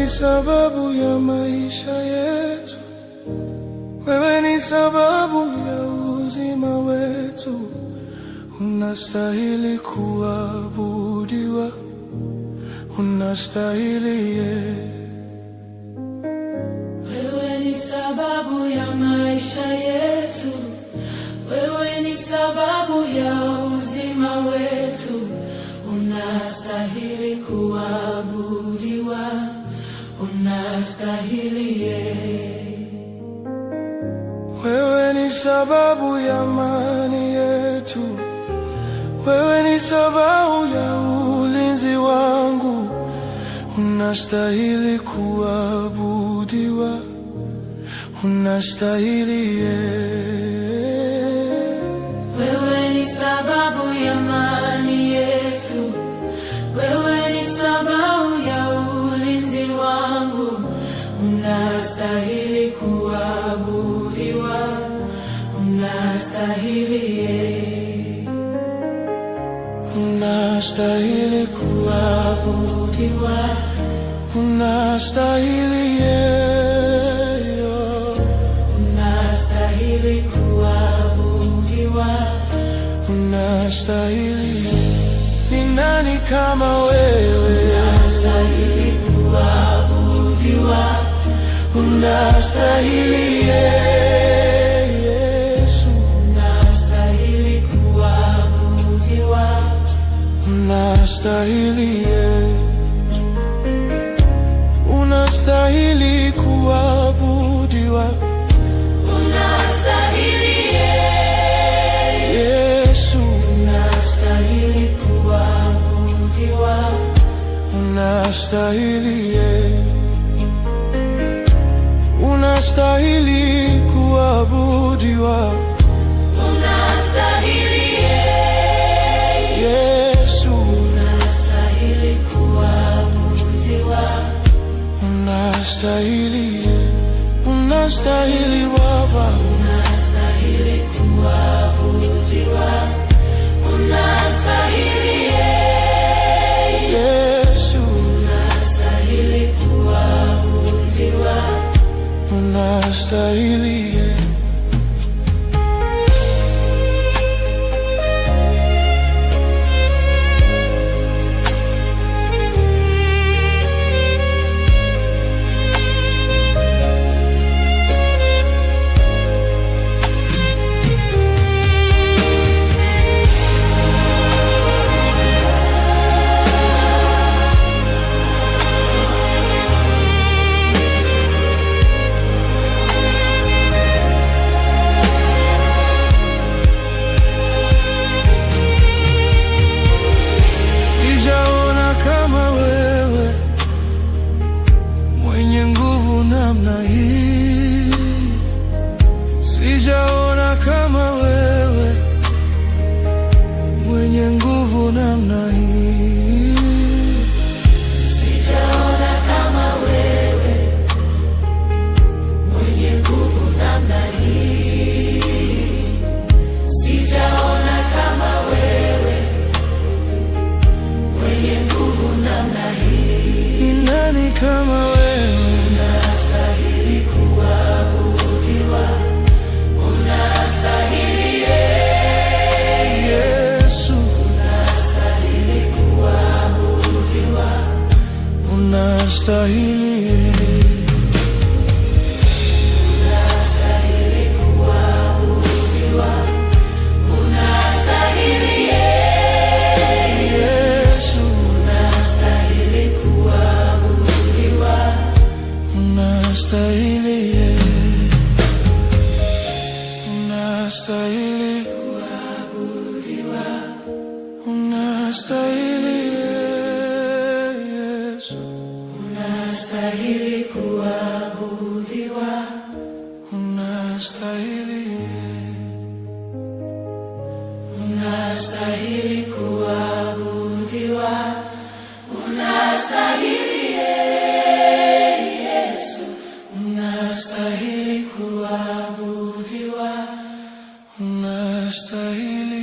ni sababu ya maisha yetu, wewe ni sababu ya uzima wetu. Unastahili kuabudiwa, unastahili Wewe ni sababu ya maisha yetu, wewe ni sababu ya uzima wetu. Unastahili kuabudiwa, unastahili Wewe ni sababu ya amani yetu, wewe ni sababu ya ulinzi wangu. Unastahili kuabudiwa, unastahili Wewe ni sababu ya amani yetu, wewe ni sababu ya ulinzi wangu. Unastahili kuabudiwa, unastahili unastahili kuabudiwa, unastahili unastahili kuabudiwa, unastahili. Ni nani kama wewe? unastahili kuabudiwa, Unastahili Yesu, unastahili kuabudiwa, unastahili unastahili kuabudiwa, unastahili Yesu, unastahili kuabudiwa, unastahili unastahili kuabudiwa, unastahili Yesu, unastahili kuabudiwa, unastahili unastahili Baba, unastahili kuabudiwa, unastahili Yesu, unastahili kuabudiwa, unastahili namna hii, sijaona kama wewe, mwenye nguvu namna hii, sijaona kama wewe, mwenye nguvu namna hii, sijaona kama wewe, mwenye nguvu namna hii. ni nani kama wewe? Unastahili kuabudiwa, unastahili Yesu, unastahili kuabudiwa, unastahili unastahili kuabudiwa, unastahili Yesu, unastahili kuabudiwa, unastahili unastahili kuabudiwa, unastahili Yesu, unastahili kuabudiwa, unastahili unastahili kuabudiwa, unastahili Yesu, unastahili kuabudiwa, unastahili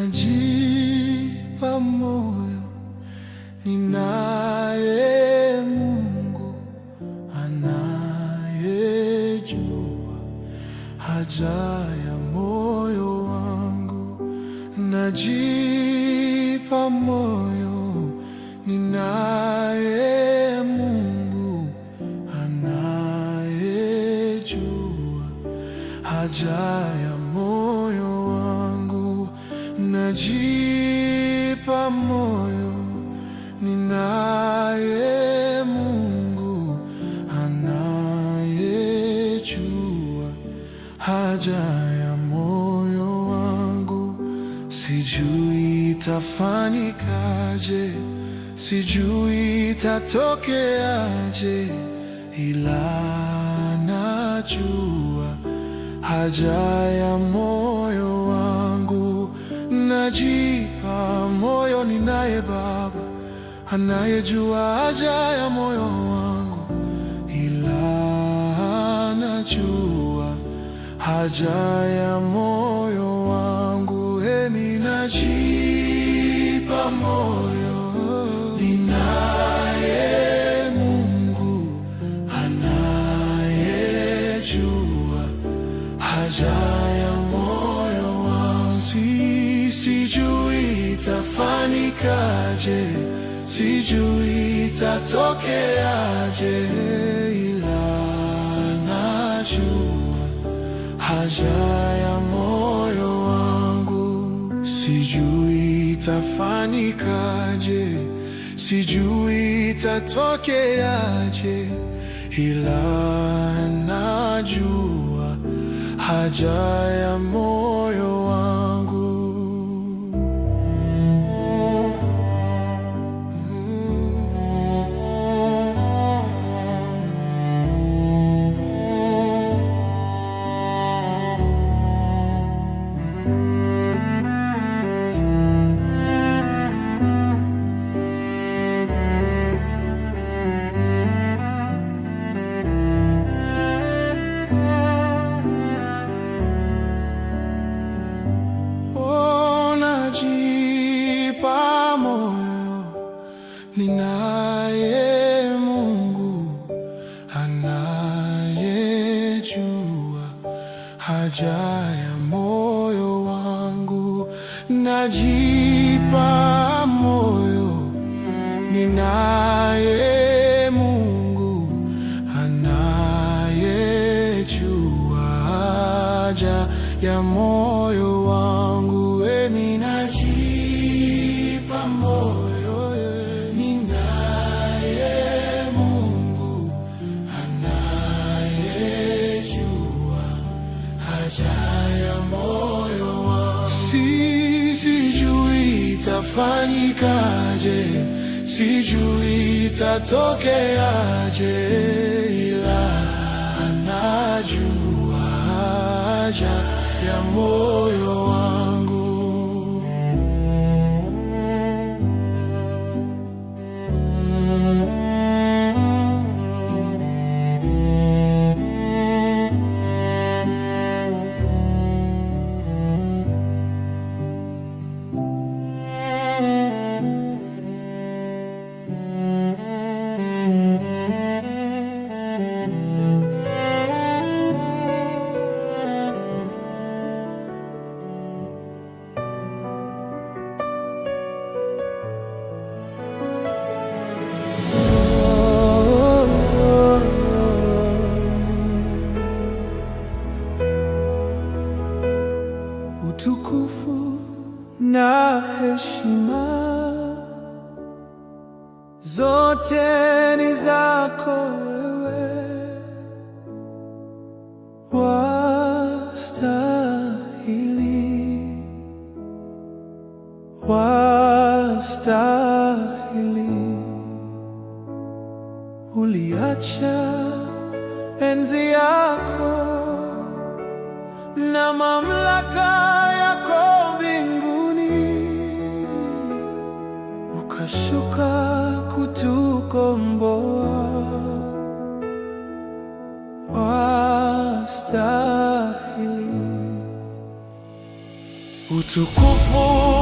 Najipa moyo, ninaye Mungu anayejua haja ya moyo wangu. Najipa moyo, ninaye Mungu anayejua haja ya moyo wangu. Najipa moyo, ninaye Mungu anayejua haja ya moyo wangu. Sijui itafanyikaje, sijui itatokeaje, ila najua haja ya moyo wangu. Najipa moyo, ninaye Baba anayejua haja ya moyo wangu, ila najua haja ya moyo wangu. Emi najipa moyo, ninaye Mungu anayejua haja ya moyo wangu. Sijui itafanyikaje, sijui itatokeaje, ila najua haja ya moyo wangu. Sijui itafanyikaje, sijui itatokeaje, ila najua haja ya moyo wangu. Najipa moyo, ninaye Mungu anayejua haja ya moyo wangu. Najipa moyo, ninaye Mungu anayejua haja ya moyo wangu. Emi najipa moyo, ninaye Mungu anayejua haja ya moyo wangu. Sijui itafanyikaje, sijui itatokeaje, ila anajua haja ya moyo wangu. Utukufu na heshima zote ni zako wewe, wastahili, wastahili. Uliacha enzi yako na mamlaka yako mbinguni, kashuka kutukomboa. Wastahili utukufu